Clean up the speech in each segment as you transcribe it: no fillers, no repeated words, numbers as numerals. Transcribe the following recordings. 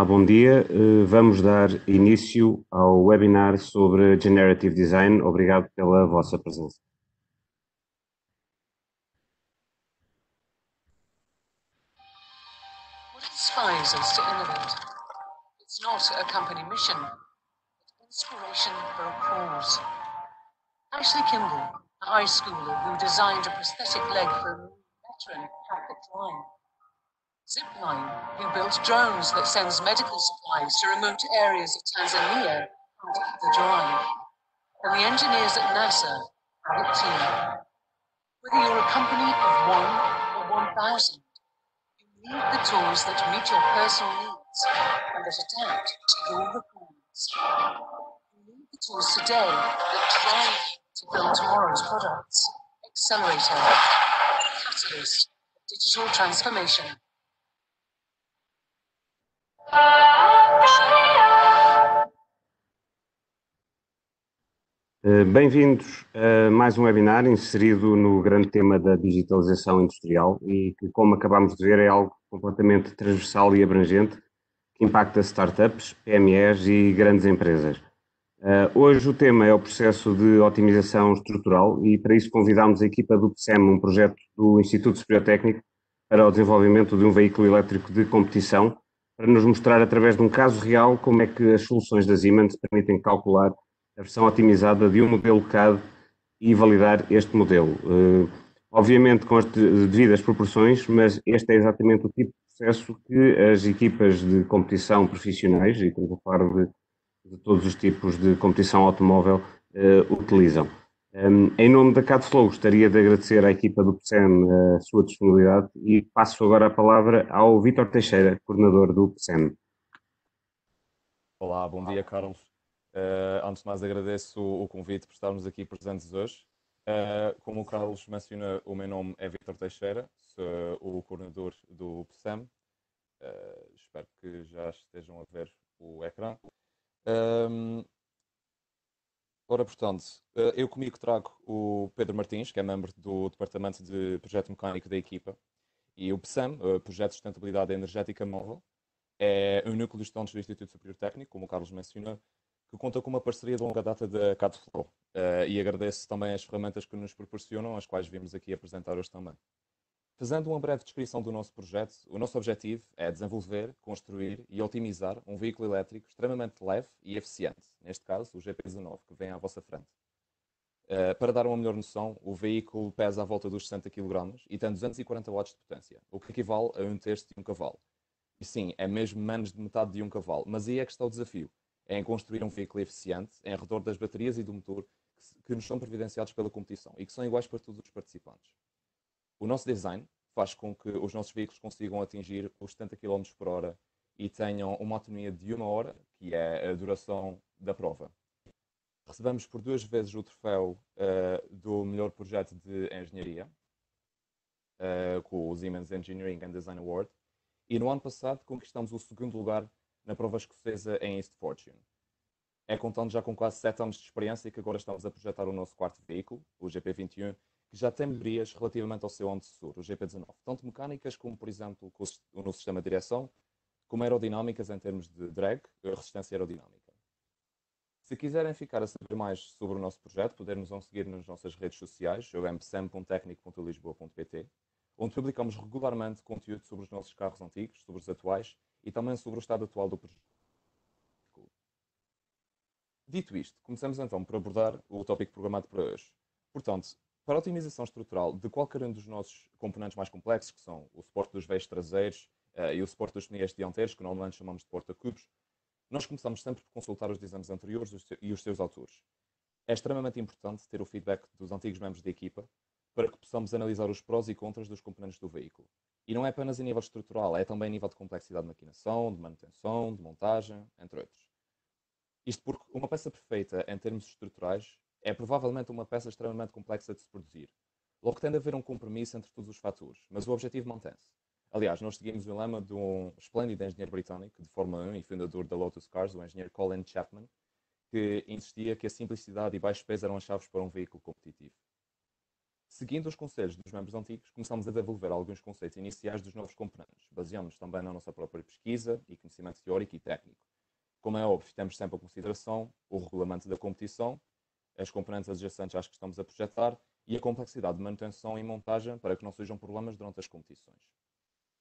bom dia. Vamos dar início ao webinar sobre Generative Design. Obrigado pela vossa presença. What inspires us to innovate? It's not a company mission, but inspiration for a cause. Ashley Kimball, a high schooler who designed a prosthetic leg for a veteran Catholic line. Zipline, who built drones that sends medical supplies to remote areas of Tanzania under the drive. And the engineers at NASA have it too. Whether you're a company of 1 or 1,000, you need the tools that meet your personal needs and that adapt to your requirements. You need the tools today that drive you to build tomorrow's products. Accelerator, catalyst, digital transformation. Bem-vindos a mais um webinar inserido no grande tema da digitalização industrial e que, como acabamos de ver, é algo completamente transversal e abrangente que impacta startups, PMEs e grandes empresas. Hoje o tema é o processo de otimização estrutural e para isso convidámos a equipa do PSEM, um projeto do Instituto Superior Técnico para o desenvolvimento de um veículo elétrico de competição, para nos mostrar através de um caso real como é que as soluções da Siemens permitem calcular a versão otimizada de um modelo CAD e validar este modelo. Obviamente com as devidas proporções, mas este é exatamente o tipo de processo que as equipas de competição profissionais, e estamos a falar de todos os tipos de competição automóvel, utilizam. Em nome da CADFlow, gostaria de agradecer à equipa do PSEM a sua disponibilidade e passo agora a palavra ao Vítor Teixeira, coordenador do PSEM. Olá, bom dia, Carlos. Antes de mais, agradeço o convite por estarmos aqui presentes hoje. Como o Carlos menciona, o meu nome é Vítor Teixeira, sou o coordenador do PSEM. Espero que já estejam a ver o ecrã. Portanto, eu comigo trago o Pedro Martins, que é membro do Departamento de Projeto Mecânico da equipa, e o PSEM, Projeto de Sustentabilidade Energética Móvel, é um núcleo de estudantes do Instituto Superior Técnico, como o Carlos mencionou, que conta com uma parceria de longa data da CADFlow. E agradeço também as ferramentas que nos proporcionam, as quais vimos aqui apresentar hoje também. Fazendo uma breve descrição do nosso projeto, o nosso objetivo é desenvolver, construir e otimizar um veículo elétrico extremamente leve e eficiente, neste caso o GP19, que vem à vossa frente. Para dar uma melhor noção, o veículo pesa à volta dos 60 kg e tem 240 watts de potência, o que equivale a 1/3 de um cavalo. E sim, é mesmo menos de metade de um cavalo, mas aí é que está o desafio, é em construir um veículo eficiente em redor das baterias e do motor que nos são providenciados pela competição e que são iguais para todos os participantes. O nosso design faz com que os nossos veículos consigam atingir os 70 km por hora e tenham uma autonomia de 1 hora, que é a duração da prova. Recebemos por 2 vezes o troféu do melhor projeto de engenharia, com o Siemens Engineering and Design Award, e no ano passado conquistamos o 2º lugar na prova escocesa em East Fortune. É contando já com quase 7 anos de experiência que agora estamos a projetar o nosso 4º veículo, o GP21, que já tem melhorias relativamente ao seu antecessor, o GP19, tanto mecânicas como, por exemplo, no sistema de direção, como aerodinâmicas em termos de drag, resistência aerodinâmica. Se quiserem ficar a saber mais sobre o nosso projeto, podem-nos seguir nas nossas redes sociais, o mpsem.tecnico.lisboa.pt, onde publicamos regularmente conteúdo sobre os nossos carros antigos, sobre os atuais e também sobre o estado atual do projeto. Dito isto, começamos então por abordar o tópico programado para hoje. Portanto, para a otimização estrutural de qualquer um dos nossos componentes mais complexos, que são o suporte dos veios traseiros e o suporte dos pneus dianteiros, que normalmente chamamos de porta-cubos, nós começamos sempre por consultar os designs anteriores e os seus autores. É extremamente importante ter o feedback dos antigos membros da equipa para que possamos analisar os prós e contras dos componentes do veículo. E não é apenas a nível estrutural, é também a nível de complexidade de maquinação, de manutenção, de montagem, entre outros. Isto porque uma peça perfeita em termos estruturais é provavelmente uma peça extremamente complexa de se produzir. Logo tem de haver um compromisso entre todos os fatores, mas o objetivo mantém-se. Aliás, nós seguimos o lema de um esplêndido engenheiro britânico de Fórmula 1 e fundador da Lotus Cars, o engenheiro Colin Chapman, que insistia que a simplicidade e baixo peso eram as chaves para um veículo competitivo. Seguindo os conselhos dos membros antigos, começamos a desenvolver alguns conceitos iniciais dos novos componentes. Baseamos também na nossa própria pesquisa e conhecimento teórico e técnico. Como é óbvio, temos sempre a consideração o regulamento da competição, as componentes adjacentes às que estamos a projetar e a complexidade de manutenção e montagem para que não sejam problemas durante as competições.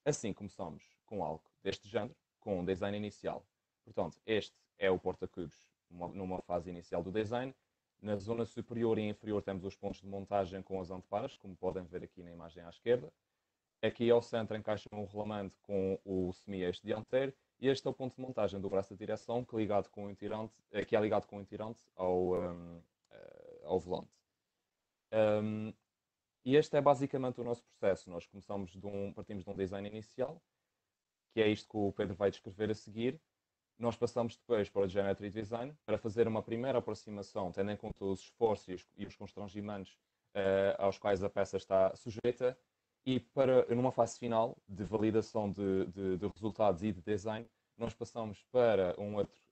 Assim começamos com algo deste género, com um design inicial. Portanto, este é o porta-cubos numa fase inicial do design. Na zona superior e inferior temos os pontos de montagem com as anteparas, como podem ver aqui na imagem à esquerda. Aqui ao centro encaixa um rolamento com o semi-eixo dianteiro e este é o ponto de montagem do braço de direção que, ligado com o tirante, que é ligado com o tirante ao volante. E este é basicamente o nosso processo. Nós partimos de um design inicial, que é isto que o Pedro vai descrever a seguir. Nós passamos depois para o Geometry Design para fazer uma primeira aproximação, tendo em conta os esforços e os constrangimentos aos quais a peça está sujeita, e numa fase final de validação de resultados e de design, nós passamos para um outro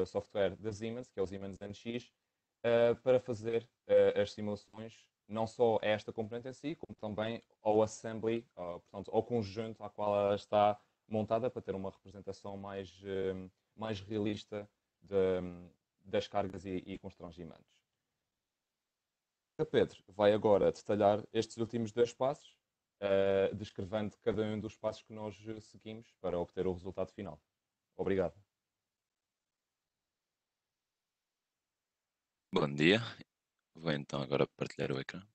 software da Siemens, que é o Siemens NX, para fazer as simulações, não só a esta componente em si, como também ao assembly, portanto, ao conjunto à qual ela está montada, para ter uma representação mais realista das cargas e constrangimentos. O Pedro vai agora detalhar estes últimos 2 passos, descrevendo cada um dos passos que nós seguimos para obter o resultado final. Obrigado. Bom dia, vou então agora partilhar o ecrã.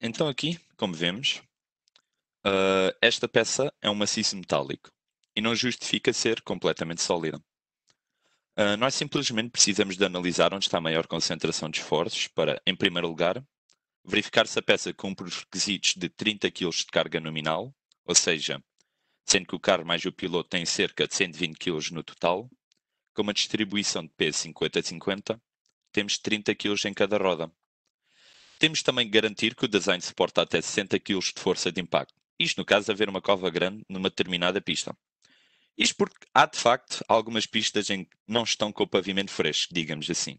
Então aqui, como vemos, esta peça é um maciço metálico e não justifica ser completamente sólida. Nós simplesmente precisamos de analisar onde está a maior concentração de esforços para, em primeiro lugar, verificar se a peça cumpre os requisitos de 30 kg de carga nominal, ou seja, sendo que o carro mais o piloto tem cerca de 120 kg no total, com uma distribuição de peso 50-50, temos 30 kg em cada roda. Temos também que garantir que o design suporta até 60 kg de força de impacto. Isto no caso de haver uma cova grande numa determinada pista. Isto porque há de facto algumas pistas em que não estão com o pavimento fresco, digamos assim.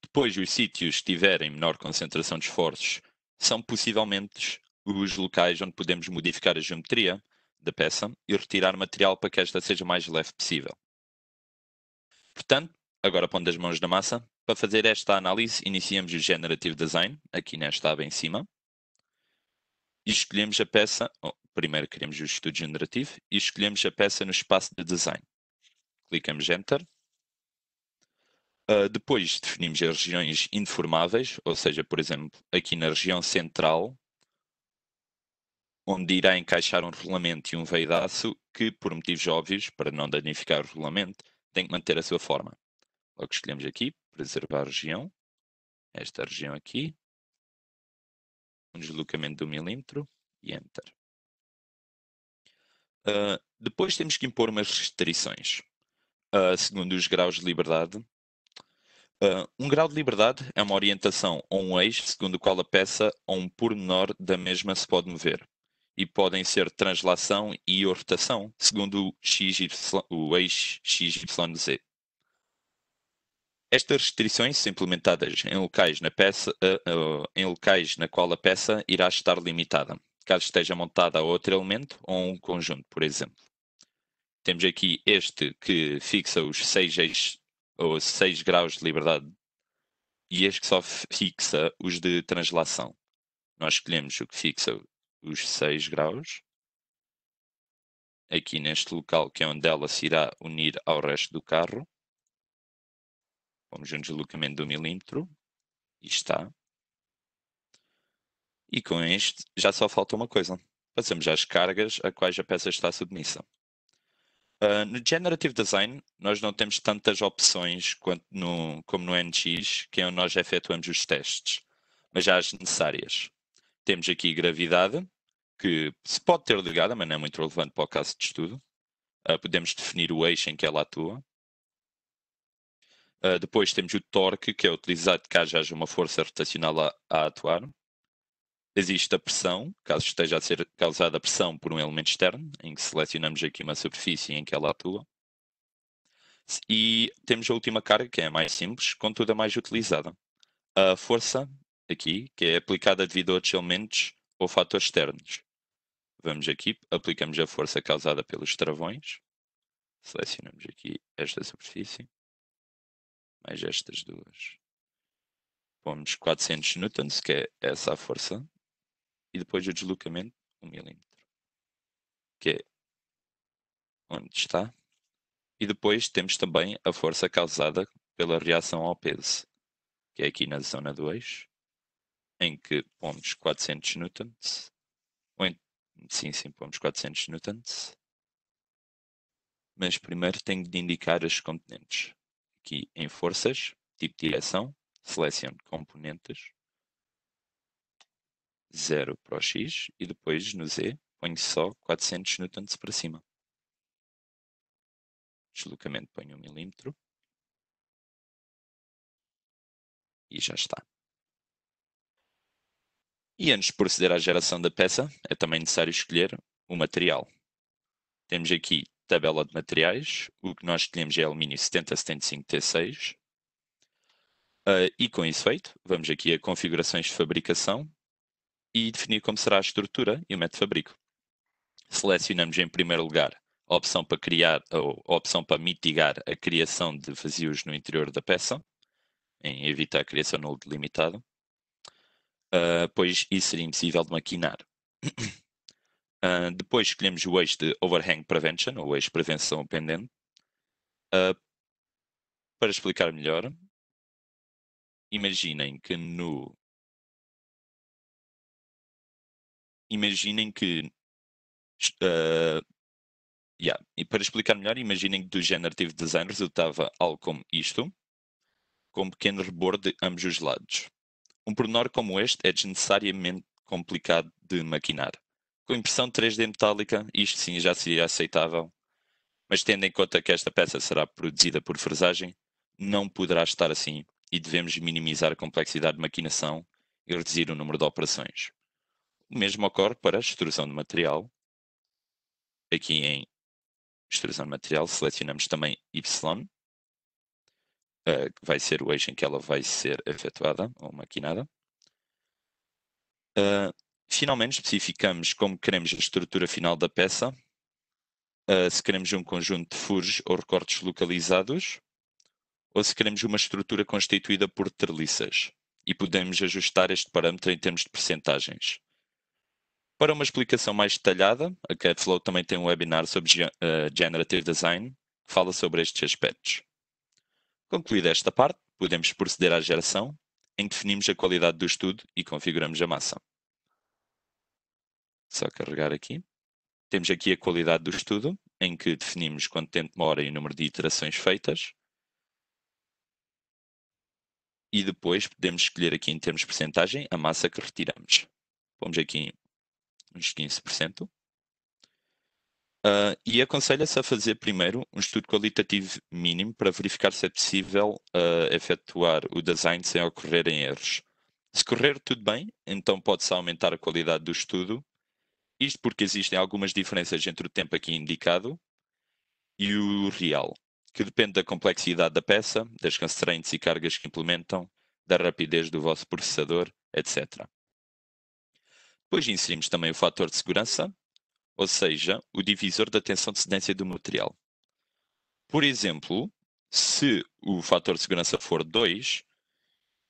Depois, os sítios que tiverem menor concentração de esforços são possivelmente os locais onde podemos modificar a geometria da peça e retirar material para que esta seja mais leve possível. Portanto, agora pondo as mãos na massa, para fazer esta análise, iniciamos o Generative Design, aqui nesta aba em cima, e escolhemos a peça, primeiro queremos o estudo generativo, e escolhemos a peça no espaço de Design. Clicamos Enter. Depois definimos as regiões indeformáveis, ou seja, por exemplo, aqui na região central, onde irá encaixar um rolamento e um veio de aço que, por motivos óbvios, para não danificar o rolamento, tem que manter a sua forma. Logo escolhemos aqui, preservar a região, esta região aqui, um deslocamento de 1 milímetro e Enter. Depois temos que impor umas restrições, segundo os graus de liberdade. Um grau de liberdade é uma orientação ou um eixo segundo o qual a peça ou um pormenor da mesma se pode mover. E podem ser translação e rotação, segundo o eixo XYZ. Estas restrições são implementadas em locais na qual a peça irá estar limitada, caso esteja montada a outro elemento ou um conjunto, por exemplo. Temos aqui este que fixa os 6 eixos ou 6 graus de liberdade e este que só fixa os de translação. Nós escolhemos o que fixa os 6 graus, aqui neste local que é onde ela se irá unir ao resto do carro. Vamos a um deslocamento de 1 milímetro, e está. E com este já só falta uma coisa. Passamos às cargas a quais a peça está submissa. No Generative Design, nós não temos tantas opções como no NX, que é onde nós efetuamos os testes, mas já as necessárias. Temos aqui gravidade, que se pode ter ligada, mas não é muito relevante para o caso de estudo. Podemos definir o eixo em que ela atua. Depois temos o torque, que é utilizado caso haja uma força rotacional a atuar. Existe a pressão, caso esteja a ser causada pressão por um elemento externo, em que selecionamos aqui uma superfície em que ela atua. E temos a última carga, que é a mais simples, contudo a mais utilizada. A força aqui, que é aplicada devido a outros elementos ou fatores externos. Vamos aqui, aplicamos a força causada pelos travões. Selecionamos aqui esta superfície, mais estas duas. Pomos 400 newtons, que é essa a força, e depois o deslocamento 1 milímetro, que é onde está. E depois temos também a força causada pela reação ao peso, que é aqui na zona do eixo, em que pomos 400 newtons, sim, pomos 400 newtons, mas primeiro tenho de indicar as componentes. Aqui em forças, tipo de direção, seleciono componentes, 0 para o X, e depois no Z ponho só 400 newtons para cima. Deslocamento ponho 1 milímetro. E já está. E antes de proceder à geração da peça, é também necessário escolher o material. Temos aqui tabela de materiais. O que nós escolhemos é alumínio 7075T6. E com isso feito, vamos aqui a configurações de fabricação e definir como será a estrutura e o método de fabrico. Selecionamos em primeiro lugar a opção para criar ou a opção para mitigar a criação de vazios no interior da peça, em evitar a criação nulo delimitado, pois isso seria impossível de maquinar. Depois escolhemos o eixo de Overhang Prevention, ou eixo de prevenção pendente. Para explicar melhor, imaginem que e para explicar melhor, imaginem que do Generative Design resultava algo como isto, com um pequeno rebordo de ambos os lados. Um pormenor como este é desnecessariamente complicado de maquinar. Com impressão 3D metálica, isto sim já seria aceitável, mas tendo em conta que esta peça será produzida por fresagem, não poderá estar assim e devemos minimizar a complexidade de maquinação e reduzir o número de operações. O mesmo ocorre para a extrusão de material. Aqui em extrusão de material selecionamos também Y, que vai ser o eixo em que ela vai ser efetuada ou maquinada. Finalmente especificamos como queremos a estrutura final da peça, se queremos um conjunto de furos ou recortes localizados, ou se queremos uma estrutura constituída por treliças, e podemos ajustar este parâmetro em termos de percentagens. Para uma explicação mais detalhada, a CADFlow também tem um webinar sobre Generative Design que fala sobre estes aspectos. Concluída esta parte, podemos proceder à geração, em que definimos a qualidade do estudo e configuramos a massa. Só carregar aqui. Temos aqui a qualidade do estudo, em que definimos quanto tempo demora e o número de iterações feitas. E depois podemos escolher aqui em termos de percentagem a massa que retiramos. Pomos aqui uns 15%. E aconselha-se a fazer primeiro um estudo qualitativo mínimo para verificar se é possível efetuar o design sem ocorrerem erros. Se correr tudo bem, então pode-se aumentar a qualidade do estudo. Isto porque existem algumas diferenças entre o tempo aqui indicado e o real, que depende da complexidade da peça, das constraints e cargas que implementam, da rapidez do vosso processador, etc. Depois inserimos também o fator de segurança, ou seja, o divisor da tensão de cedência do material. Por exemplo, se o fator de segurança for 2,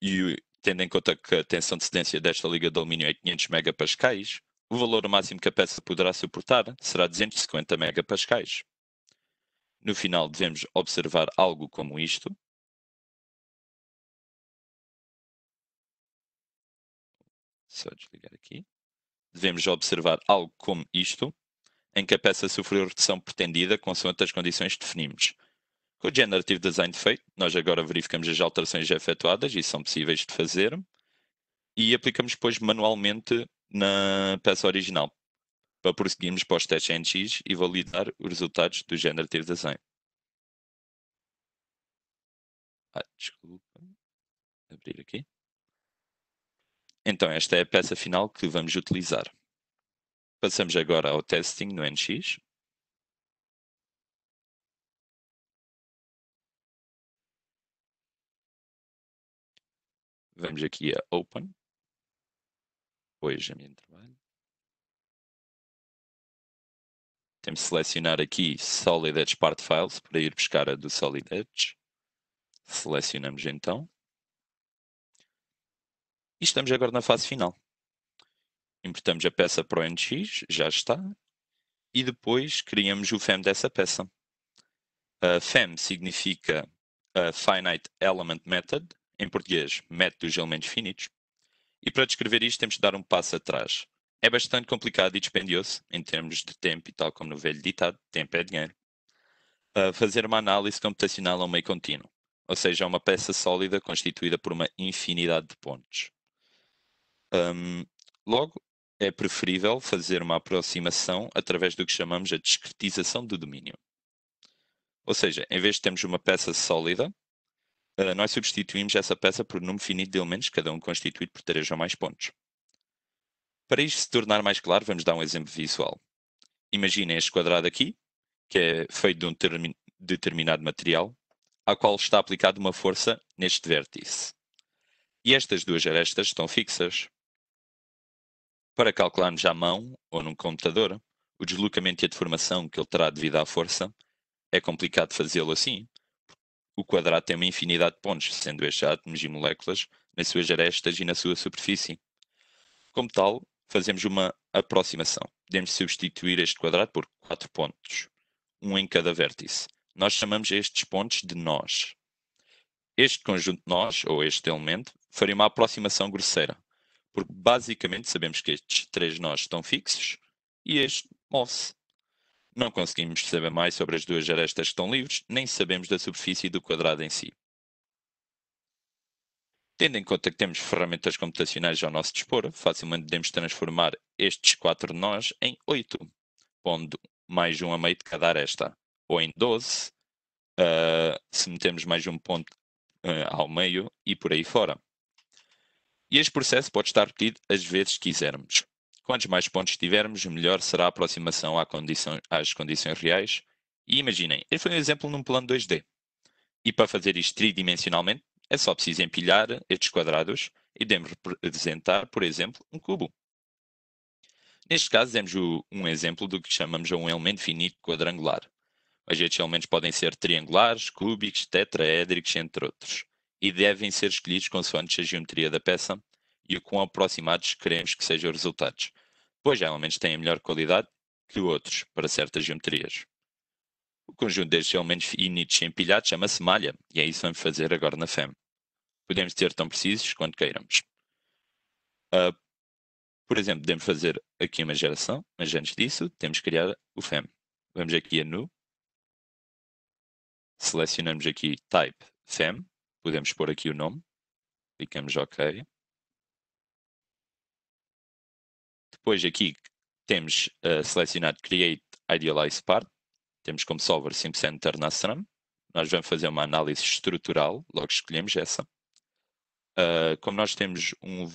e tendo em conta que a tensão de cedência desta liga de alumínio é 500 megapascais, o valor máximo que a peça poderá suportar será 250 megapascais. No final devemos observar algo como isto. Só desligar aqui. Devemos observar algo como isto, em que a peça sofreu a redução pretendida consoante as condições que definimos. Com o Generative Design feito, nós agora verificamos as alterações já efetuadas e são possíveis de fazer, e aplicamos depois manualmente na peça original, para prosseguirmos para os testes NX e validar os resultados do Generative Design. Desculpa. Abrir aqui. Então esta é a peça final que vamos utilizar. Passamos agora ao testing no NX. Vamos aqui a Open. Depois, ambiente de trabalho. Temos de selecionar aqui Solid Edge Part Files para ir buscar a do Solid Edge. Selecionamos então. E estamos agora na fase final. Importamos a peça para o NX, já está. E depois criamos o FEM dessa peça. FEM significa Finite Element Method, em português, método dos elementos finitos. E para descrever isto temos de dar um passo atrás. É bastante complicado e dispendioso, em termos de tempo e tal como no velho ditado, tempo é dinheiro. Fazer uma análise computacional a um meio contínuo, ou seja, uma peça sólida constituída por uma infinidade de pontos. Logo, é preferível fazer uma aproximação através do que chamamos a discretização do domínio. Ou seja, em vez de termos uma peça sólida, nós substituímos essa peça por um número finito de elementos, cada um constituído por 3 ou mais pontos. Para isto se tornar mais claro, vamos dar um exemplo visual. Imaginem este quadrado aqui, que é feito de um determinado material, ao qual está aplicada uma força neste vértice. E estas duas arestas estão fixas. Para calcularmos à mão ou num computador o deslocamento e a deformação que ele terá devido à força, é complicado fazê-lo assim. O quadrado tem uma infinidade de pontos, sendo estes átomos e moléculas nas suas arestas e na sua superfície. Como tal, fazemos uma aproximação. Podemos substituir este quadrado por 4 pontos, um em cada vértice. Nós chamamos estes pontos de nós. Este conjunto de nós, ou este elemento, faria uma aproximação grosseira, porque basicamente sabemos que estes 3 nós estão fixos e este move-se. Não conseguimos saber mais sobre as duas arestas que estão livres, nem sabemos da superfície do quadrado em si. Tendo em conta que temos ferramentas computacionais ao nosso dispor, facilmente podemos transformar estes 4 nós em 8, pondo mais um a meio de cada aresta, ou em 12, se metemos mais um ponto ao meio e por aí fora. E este processo pode estar repetido as vezes que quisermos. Quantos mais pontos tivermos, melhor será a aproximação às condições reais. E imaginem, este foi um exemplo num plano 2D. E para fazer isto tridimensionalmente, é só preciso empilhar estes quadrados e devemos representar, por exemplo, um cubo. Neste caso, temos um exemplo do que chamamos de um elemento finito quadrangular. Estes elementos podem ser triangulares, cúbicos, tetraédricos, entre outros, e devem ser escolhidos consoante a geometria da peça e o quão aproximados queremos que sejam os resultados, pois há elementos que têm melhor qualidade que outros para certas geometrias. O conjunto destes elementos finitos empilhados chama-se malha, e é isso que vamos fazer agora na FEM. Podemos ser tão precisos quanto queiramos. Por exemplo, podemos fazer aqui uma geração, mas antes disso temos que criar o FEM. Vamos aqui a New, selecionamos aqui Type FEM, podemos pôr aqui o nome, clicamos OK. Depois aqui temos selecionado Create Idealized Part, temos como solver SimpSend Ternastrum. Nós vamos fazer uma análise estrutural, logo escolhemos essa. Como nós temos um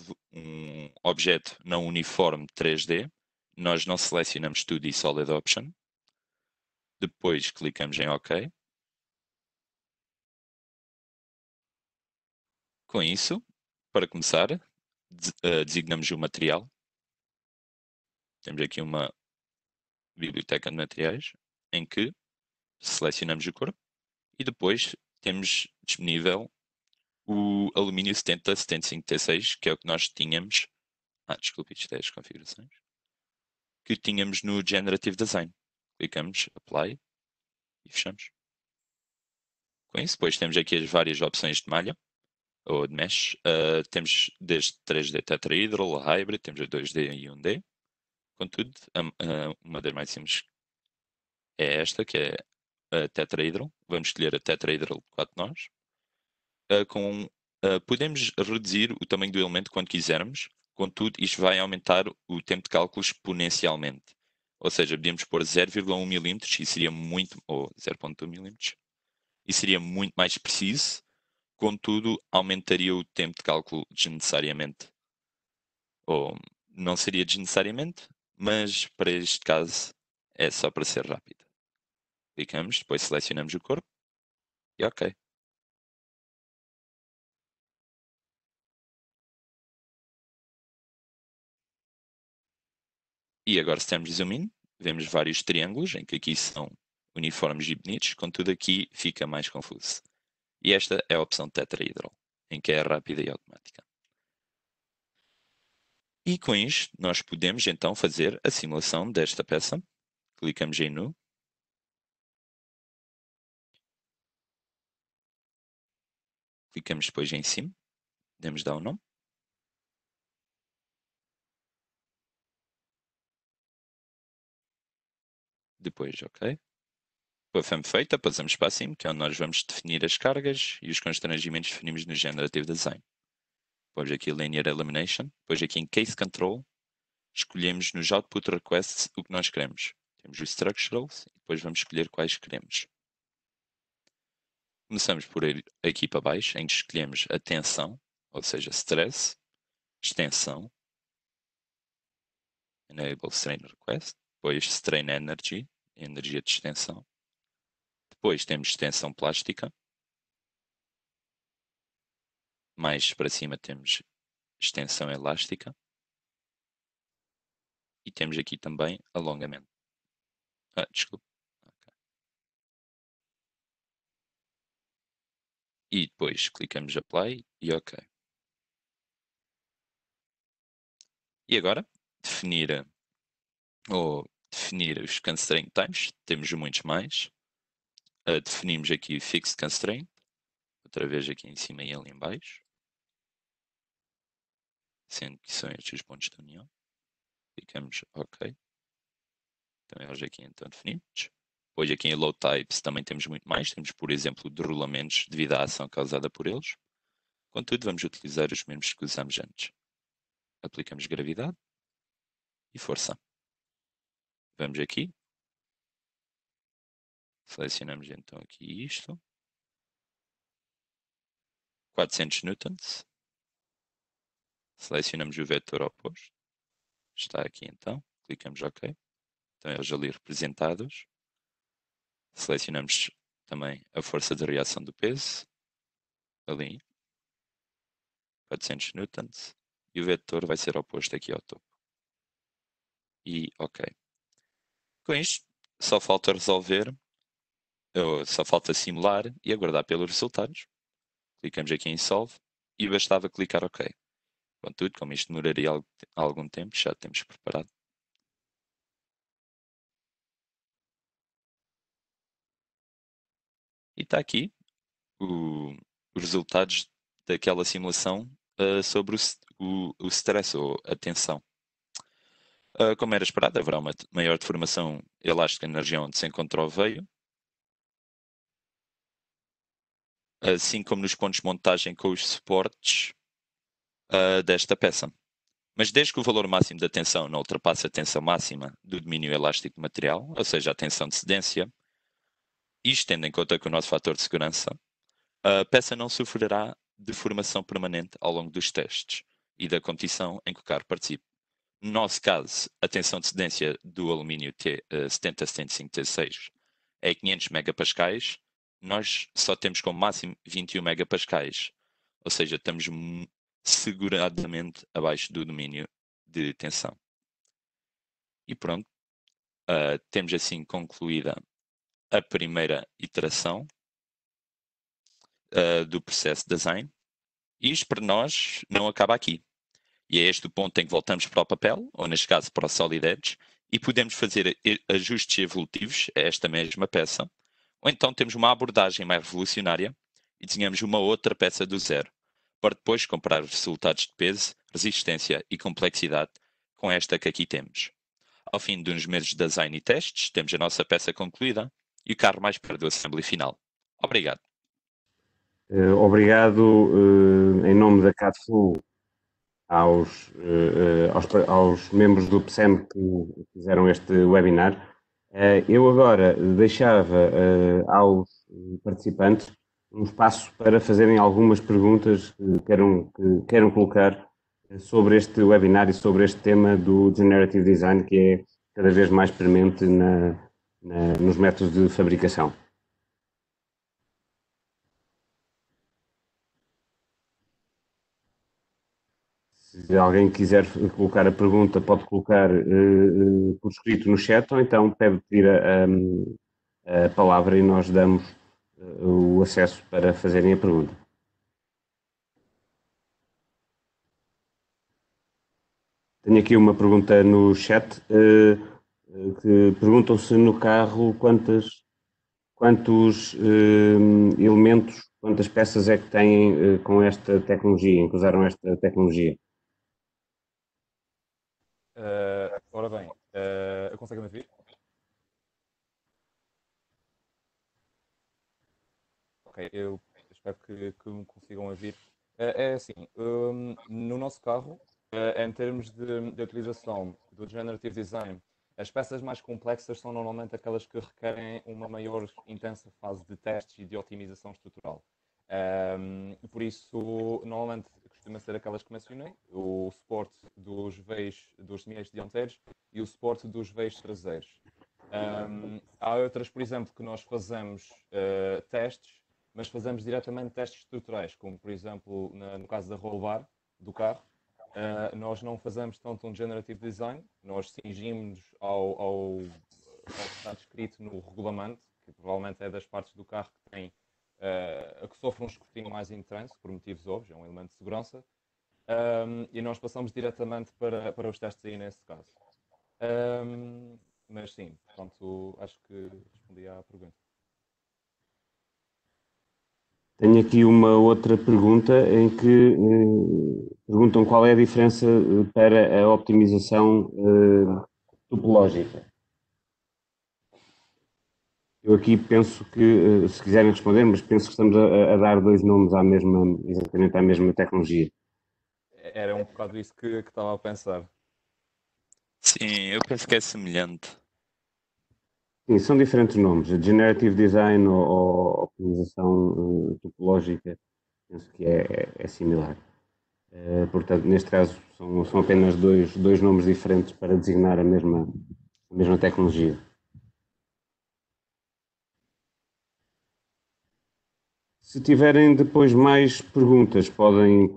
objeto não uniforme 3D, nós não selecionamos 2D Solid Option. Depois clicamos em OK. Com isso, para começar, designamos o material. Temos aqui uma biblioteca de materiais em que selecionamos o corpo e depois temos disponível o alumínio 7075T6, que é o que nós tínhamos. Desculpe, isto é as configurações. Que tínhamos no Generative Design. Clicamos Apply e fechamos. Com isso, depois temos aqui as várias opções de malha ou de mesh. Temos desde 3D tetrahedral, hybrid, temos a 2D e 1D. Contudo, uma das mais simples é esta, que é a tetrahedral. Vamos escolher a tetrahedral de 4 nós. Podemos reduzir o tamanho do elemento quando quisermos, contudo, isto vai aumentar o tempo de cálculo exponencialmente. Ou seja, podemos pôr 0,1 mm e seria muito, ou 0,1 mm, e seria muito mais preciso, contudo, aumentaria o tempo de cálculo desnecessariamente. Ou não seria desnecessariamente, mas para este caso é só para ser rápido. Clicamos, depois selecionamos o corpo e OK. E agora se temos zoom in, vemos vários triângulos, em que aqui são uniformes e bonitos, contudo aqui fica mais confuso. E esta é a opção tetraedral, em que é rápida e automática. E com isto nós podemos então fazer a simulação desta peça. Clicamos em Nu. Clicamos depois em Sim. Podemos dar um nome. Depois, ok. Foi feita, passamos para cima, que é onde nós vamos definir as cargas e os constrangimentos que definimos no Generative Design. Depois aqui Linear Elimination. Depois aqui em Case Control, escolhemos nos Output Requests o que nós queremos. Temos o Structurals e depois vamos escolher quais queremos. Começamos por ir aqui para baixo, em que escolhemos a tensão, ou seja, Stress, Extensão, Enable Strain Request, depois Strain Energy, energia de extensão. Depois temos extensão plástica. Mais para cima temos extensão elástica. E temos aqui também alongamento. Desculpa. Okay. E depois clicamos Apply e OK. E agora, definir os constraint types. Temos muitos mais. Definimos aqui Fixed Constraint. Outra vez aqui em cima e ali em baixo. Sendo que são estes os pontos de união. Clicamos OK. Então eles aqui então definidos. Depois aqui em Load Types também temos muito mais. Temos, por exemplo, derrulamentos devido à ação causada por eles. Contudo, vamos utilizar os mesmos que usamos antes. Aplicamos gravidade e força. Vamos aqui. Selecionamos então aqui isto. 400 newtons. Selecionamos o vetor oposto. Está aqui então. Clicamos OK. Então eles ali representados. Selecionamos também a força de reação do peso. Ali. 400 newtons. E o vetor vai ser oposto aqui ao topo. E OK. Com isto, só falta resolver, ou só falta simular e aguardar pelos resultados. Clicamos aqui em Solve e bastava clicar OK. Contudo, como isto demoraria algum tempo, já temos preparado. E está aqui os resultados daquela simulação sobre o stress ou a tensão. Como era esperado, haverá uma maior deformação elástica na região onde se encontra o veio, assim como nos pontos de montagem com os suportes desta peça. Mas desde que o valor máximo da tensão não ultrapasse a tensão máxima do domínio elástico do material, ou seja, a tensão de cedência, isto tendo em conta que o nosso fator de segurança, a peça não sofrerá deformação permanente ao longo dos testes e da competição em que o carro participe. No nosso caso, a tensão de cedência do alumínio T70-75T6 é 500 megapascais. Nós só temos como máximo 21 megapascais. Ou seja, estamos seguradamente abaixo do domínio de tensão. E pronto, temos assim concluída a primeira iteração do processo de design. E isto para nós não acaba aqui. E é este o ponto em que voltamos para o papel, ou neste caso para o Solid Edge, e podemos fazer ajustes evolutivos a esta mesma peça. Ou então temos uma abordagem mais revolucionária e desenhamos uma outra peça do zero, para depois comparar os resultados de peso, resistência e complexidade com esta que aqui temos. Ao fim de uns meses de design e testes, temos a nossa peça concluída e o carro mais perto do assembly final. Obrigado. Obrigado em nome da CADFLU aos membros do PSEM que fizeram este webinar. Eu agora deixava aos participantes um espaço para fazerem algumas perguntas que queiram colocar sobre este webinar e sobre este tema do Generative Design, que é cada vez mais premente nos métodos de fabricação. Se alguém quiser colocar a pergunta, pode colocar por escrito no chat, ou então pede pedir a palavra e nós damos o acesso para fazerem a pergunta. Tenho aqui uma pergunta no chat que perguntam se no carro quantos elementos, quantas peças é que têm com esta tecnologia, em que usaram esta tecnologia. Ora bem, conseguem-me ouvir? Ok, eu espero que me consigam ouvir. É assim, no nosso carro, em termos de utilização do Generative Design, as peças mais complexas são normalmente aquelas que requerem uma maior intensa fase de testes e de otimização estrutural. Por isso, normalmente costuma ser aquelas que mencionei, o suporte dos semeais dianteiros e o suporte dos veios traseiros. Há outras, por exemplo, que nós fazemos testes, mas fazemos diretamente testes estruturais, como por exemplo no caso da roll bar do carro. Nós não fazemos tanto um generative design, nós cingimos ao que está descrito no regulamento, que provavelmente é das partes do carro que tem a que sofre um escrutínio mais intenso, por motivos óbvios, é um elemento de segurança, e nós passamos diretamente para os testes aí nesse caso. Mas sim, portanto, acho que respondi à pergunta. Tenho aqui uma outra pergunta em que perguntam qual é a diferença para a optimização topológica. Eu aqui penso que, se quiserem responder, mas penso que estamos a dar dois nomes exatamente à mesma tecnologia. Era um bocado isso que estava a pensar. Sim, eu penso que é semelhante. Sim, são diferentes nomes. Generative Design ou optimização topológica, penso que é similar. Portanto, neste caso, são apenas dois nomes diferentes para designar a mesma tecnologia. Se tiverem depois mais perguntas, podem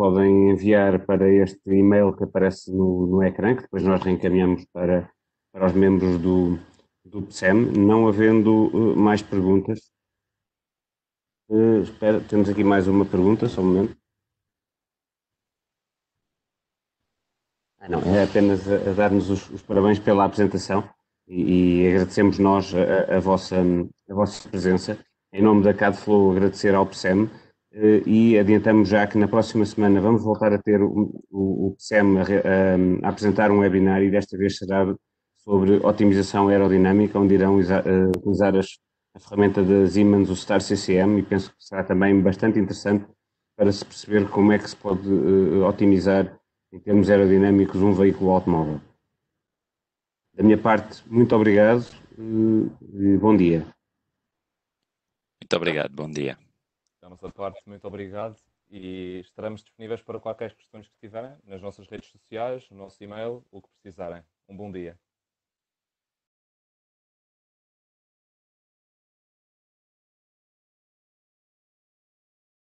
enviar para este e-mail que aparece no ecrã, que depois nós reencaminhamos para os membros do PSEM. Não havendo mais perguntas, espera, temos aqui mais uma pergunta, só um momento. Não, é apenas a dar-nos os parabéns pela apresentação e agradecemos nós a vossa presença. Em nome da CADFlow, agradecer ao PSEM e adiantamos já que na próxima semana vamos voltar a ter o PSEM a apresentar um webinar e desta vez será sobre otimização aerodinâmica, onde irão utilizar a ferramenta da Siemens, o Star CCM, e penso que será também bastante interessante para se perceber como é que se pode otimizar em termos aerodinâmicos um veículo automóvel. Da minha parte, muito obrigado e bom dia. Muito obrigado, bom dia. Da nossa parte, muito obrigado e estaremos disponíveis para qualquer questões que tiverem nas nossas redes sociais, no nosso e-mail, o que precisarem. Um bom dia.